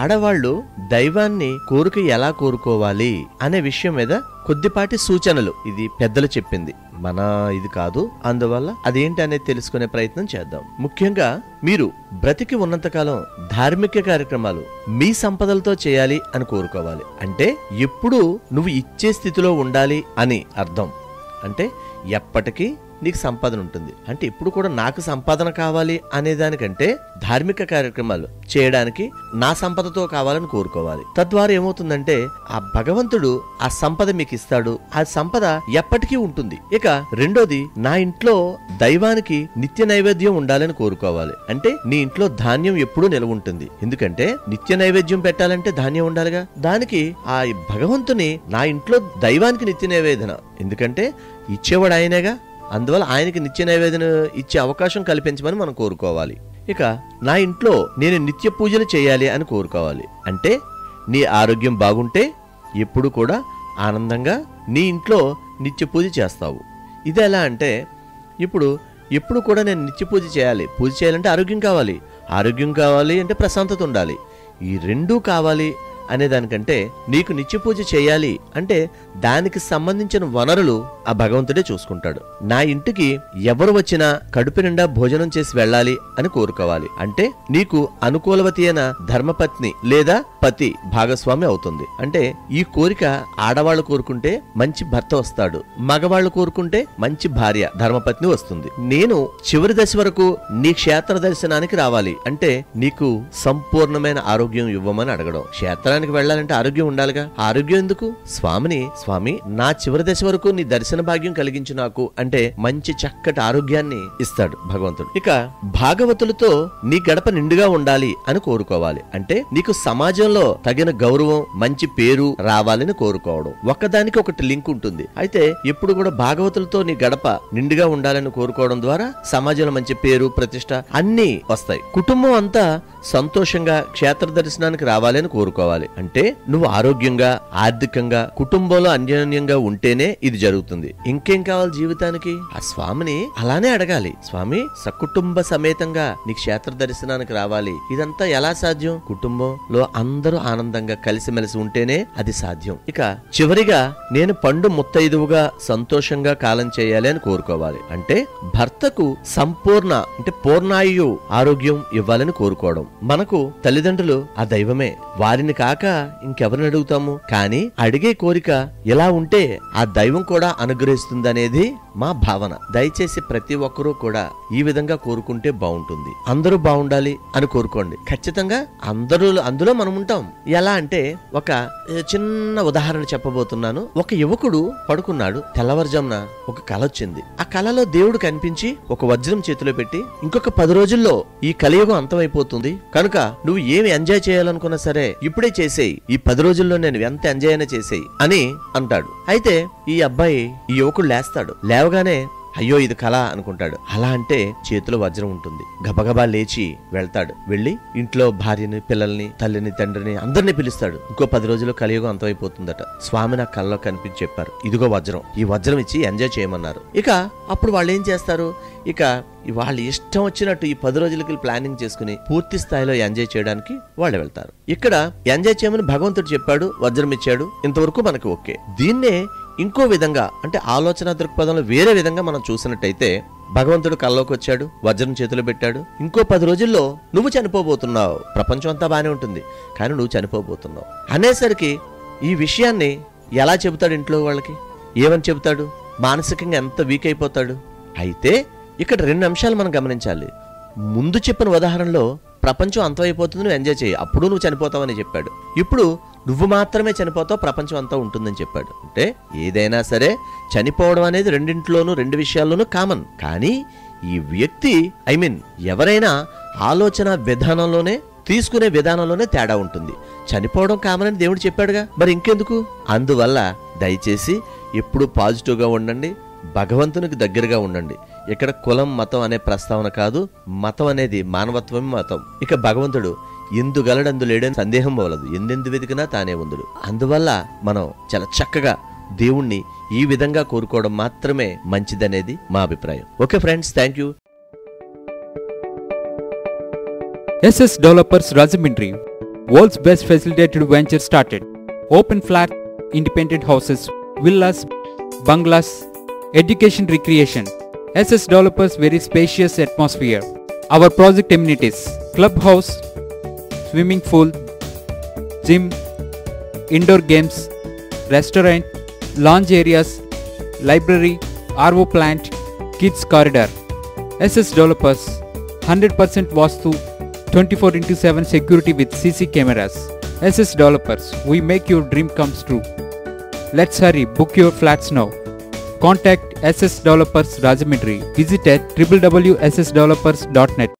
ఆడవాళ్లు దైవాన్ని కోరిక ఎలా కోరుకోవాలి అనే విషయం మీద కొద్దిపాటి సూచనలు ఇది పెద్దలు చెప్పింది, మన ఇది కాదు. అందువల్ల అదేంటి అనేది తెలుసుకునే ప్రయత్నం చేద్దాం. ముఖ్యంగా మీరు బ్రతికి ఉన్నంతకాలం ధార్మిక కార్యక్రమాలు మీ సంపదలతో చేయాలి అని కోరుకోవాలి. అంటే ఎప్పుడు నువ్వు ఇచ్చే స్థితిలో ఉండాలి అని అర్థం. అంటే ఎప్పటికీ నీకు సంపాదన ఉంటుంది. అంటే ఇప్పుడు కూడా నాకు సంపాదన కావాలి అనేదానికంటే ధార్మిక కార్యక్రమాలు చేయడానికి నా సంపదతో కావాలని కోరుకోవాలి. తద్వారా ఏమవుతుందంటే ఆ భగవంతుడు ఆ సంపద మీకు ఇస్తాడు. ఆ సంపద ఎప్పటికీ ఉంటుంది. ఇక రెండోది, నా ఇంట్లో దైవానికి నిత్య నైవేద్యం ఉండాలని కోరుకోవాలి. అంటే నీ ఇంట్లో ధాన్యం ఎప్పుడూ నిలవ ఉంటుంది. ఎందుకంటే నిత్య నైవేద్యం పెట్టాలంటే ధాన్యం ఉండాలిగా. దానికి ఆ భగవంతుని నా ఇంట్లో దైవానికి నిత్య నైవేదన, ఎందుకంటే ఇచ్చేవాడు ఆయనేగా. అందువల్ల ఆయనకి నిత్య నైవేదన ఇచ్చే అవకాశం కల్పించమని మనం కోరుకోవాలి. ఇక నా ఇంట్లో నేను నిత్య పూజలు చేయాలి అని కోరుకోవాలి. అంటే నీ ఆరోగ్యం బాగుంటే ఎప్పుడు కూడా ఆనందంగా నీ ఇంట్లో నిత్య పూజ చేస్తావు. ఇది ఎలా అంటే ఎప్పుడు కూడా నేను నిత్య పూజ చేయాలి. పూజ చేయాలంటే ఆరోగ్యం కావాలి అంటే ప్రశాంతత ఉండాలి. ఈ రెండూ కావాలి అనేదానికంటే నీకు నిత్య పూజ చేయాలి అంటే దానికి సంబంధించిన వనరులు ఆ భగవంతుడే చూసుకుంటాడు. నా ఇంటికి ఎవరు వచ్చినా కడుపు నిండా భోజనం చేసి వెళ్ళాలి అని కోరుకోవాలి. అంటే నీకు అనుకూలవతి అయిన ధర్మపత్ని లేదా పతి భాగస్వామి అవుతుంది. అంటే ఈ కోరిక ఆడవాళ్లు కోరుకుంటే మంచి భర్త వస్తాడు, మగవాళ్లు కోరుకుంటే మంచి భార్య ధర్మపత్ని వస్తుంది. నేను చివరి దశ వరకు నీ క్షేత్ర దర్శనానికి రావాలి అంటే నీకు సంపూర్ణమైన ఆరోగ్యం ఇవ్వమని అడగడం. క్షేత్రానికి వెళ్ళాలంటే ఆరోగ్యం ఉండాలిగా. ఆరోగ్యం ఎందుకు? స్వామి నా చివరి దశ వరకు నీ దర్శన భాగ్యం కలిగించు నాకు అంటే మంచి చక్కటి ఆరోగ్యాన్ని ఇస్తాడు భగవంతుడు. ఇక భాగవతులతో నీ గడప నిండుగా ఉండాలి అని కోరుకోవాలి. అంటే నీకు సమాజంలో తగిన గౌరవం మంచి పేరు రావాలని కోరుకోవడం. ఒకదానికి ఒకటి లింక్ ఉంటుంది. అయితే ఎప్పుడు కూడా భాగవతులతో నీ గడప నిండుగా ఉండాలని కోరుకోవడం ద్వారా సమాజంలో మంచి పేరు ప్రతిష్ట అన్ని వస్తాయి. కుటుంబం అంతా సంతోషంగా క్షేత్ర దర్శనానికి రావాలని కోరుకోవాలి. అంటే నువ్వు ఆరోగ్యంగా ఆర్థికంగా కుటుంబంలో అన్యోన్యంగా ఉంటేనే ఇది జరుగుతుంది. ఇంకేం కావాలి జీవితానికి? ఆ స్వామిని అలానే అడగాలి. స్వామి సకుటుంబ సమేతంగా నీ క్షేత్ర దర్శనానికి రావాలి. ఇదంతా ఎలా సాధ్యం? కుటుంబంలో అందరూ ఆనందంగా కలిసిమెలిసి ఉంటేనే అది సాధ్యం. ఇక చివరిగా నేను పండు ముత్తైదువుగా సంతోషంగా కాలం చేయాలి అని కోరుకోవాలి. అంటే భర్తకు సంపూర్ణ అంటే పూర్ణాయు ఆరోగ్యం ఇవ్వాలని కోరుకోవడం. మనకు తల్లిదండ్రులు ఆ దైవమే, వారిని కాక ఇంకెవరిని అడుగుతాము? కానీ అడిగే కోరిక ఎలా ఉంటే ఆ దైవం కూడా అనుగ్రహిస్తుందనేది మా భావన. దయచేసి ప్రతి ఒక్కరూ కూడా ఈ విధంగా కోరుకుంటే బాగుంటుంది. అందరూ బాగుండాలి అని కోరుకోండి. ఖచ్చితంగా అందులో మనం ఉంటాం. ఎలా అంటే ఒక చిన్న ఉదాహరణ చెప్పబోతున్నాను. ఒక యువకుడు పడుకున్నాడు. తెల్లవారుజామున ఒక కల వచ్చింది. ఆ కలలో దేవుడు కనిపించి ఒక వజ్రం చేతిలో పెట్టి, ఇంకొక 10 రోజుల్లో ఈ కలియుగం అంతమైపోతుంది కనుక నువ్వు ఏమి ఎంజాయ్ చేయాలనుకున్నా సరే ఇప్పుడే చేసేయి. ఈ 10 రోజుల్లో నేను ఎంత ఎంజాయ్ అయినా చేసేయి అని అంటాడు. అయితే ఈ యువకుడు లేస్తాడు. లేవగానే అయ్యో ఇది కళ అనుకుంటాడు. అలా అంటే చేతిలో వజ్రం ఉంటుంది. గబగబా లేచి వెళ్తాడు. వెళ్లి ఇంట్లో భార్యని పిల్లల్ని తల్లిని తండ్రిని అందరినీ పిలుస్తాడు. ఇంకో 10 రోజుల్లో కలియుగం అంతమైపోతుందట. స్వామి నా కళ్ళలో కనిపించి చెప్పారు, ఇదిగో వజ్రం, ఈ వజ్రం ఇచ్చి ఎంజాయ్ చేయమన్నారు. ఇక అప్పుడు వాళ్ళు ఏం చేస్తారు? ఇక వాళ్ళు ఇష్టం వచ్చినట్టు ఈ 10 రోజులకి ప్లానింగ్ చేసుకుని పూర్తి స్థాయిలో ఎంజాయ్ చేయడానికి వాళ్ళు వెళ్తారు. ఇక్కడ ఎంజాయ్ చేయమని భగవంతుడు చెప్పాడు, వజ్రం ఇచ్చాడు, ఇంతవరకు మనకు ఓకే. దీన్నే ఇంకో విధంగా అంటే ఆలోచన దృక్పథంలో వేరే విధంగా మనం చూసినట్టయితే భగవంతుడు కల్లోకి వచ్చాడు, వజ్రం చేతిలో పెట్టాడు. ఇంకో 10 రోజుల్లో నువ్వు చనిపోబోతున్నావు. ప్రపంచం అంతా బానే ఉంటుంది కానీ నువ్వు చనిపోబోతున్నావు అనేసరికి ఈ విషయాన్ని ఎలా చెబుతాడు? ఇంట్లో వాళ్ళకి ఏమని చెబుతాడు? మానసికంగా ఎంత వీక్ అయిపోతాడు? అయితే ఇక్కడ 2 అంశాలు మనం గమనించాలి. ముందు చెప్పిన ఉదాహరణలో ప్రపంచం అంతమైపోతుంది, నువ్వు ఎంజాయ్ చేయి, అప్పుడు నువ్వు చనిపోతావని చెప్పాడు. ఇప్పుడు నువ్వు మాత్రమే చనిపోతావు, ప్రపంచం అంతా ఉంటుందని చెప్పాడు. అంటే ఏదైనా సరే చనిపోవడం అనేది రెండింటిలోనూ 2 విషయాల్లోనూ కామన్. కానీ ఈ వ్యక్తి ఎవరైనా ఆలోచన విధానంలోనే తీసుకునే విధానంలోనే తేడా ఉంటుంది. చనిపోవడం కామన్ అని దేవుడు చెప్పాడుగా, మరి ఇంకెందుకు? అందువల్ల దయచేసి ఎప్పుడు పాజిటివ్గా ఉండండి, భగవంతునికి దగ్గరగా ఉండండి. ఇక్కడ కులం మతం అనే ప్రస్తావన కాదు. మతం అనేది మానవత్వం మతం. ఇక భగవంతుడు ఎందుగలడందు లేడని సందేహం పోలదు, ఎందెందు వెతికినా తానే ఉందుడు. అందువల్ల మనం చాలా చక్కగా దేవుణ్ణి ఈ విధంగా కోరుకోవడం మాత్రమే మంచిదనేది మా అభిప్రాయం. Okay friends, thank you. SS Developers Rajahmundry. World's best facilitated venture started. Open flat, independent houses, villas, bungalows, education recreation. SS Developers very spacious atmosphere. Our project amenities: clubhouse, swimming pool, gym, indoor games, restaurant, lounge areas, library, RO plant, kids corridor. SS Developers 100% Vastu, 24/7 security with CC cameras. SS Developers, we make your dream comes true. Let's hurry, book your flats now. Contact SS Developers Rajahmundry. Visit at www.ssdevelopers.net.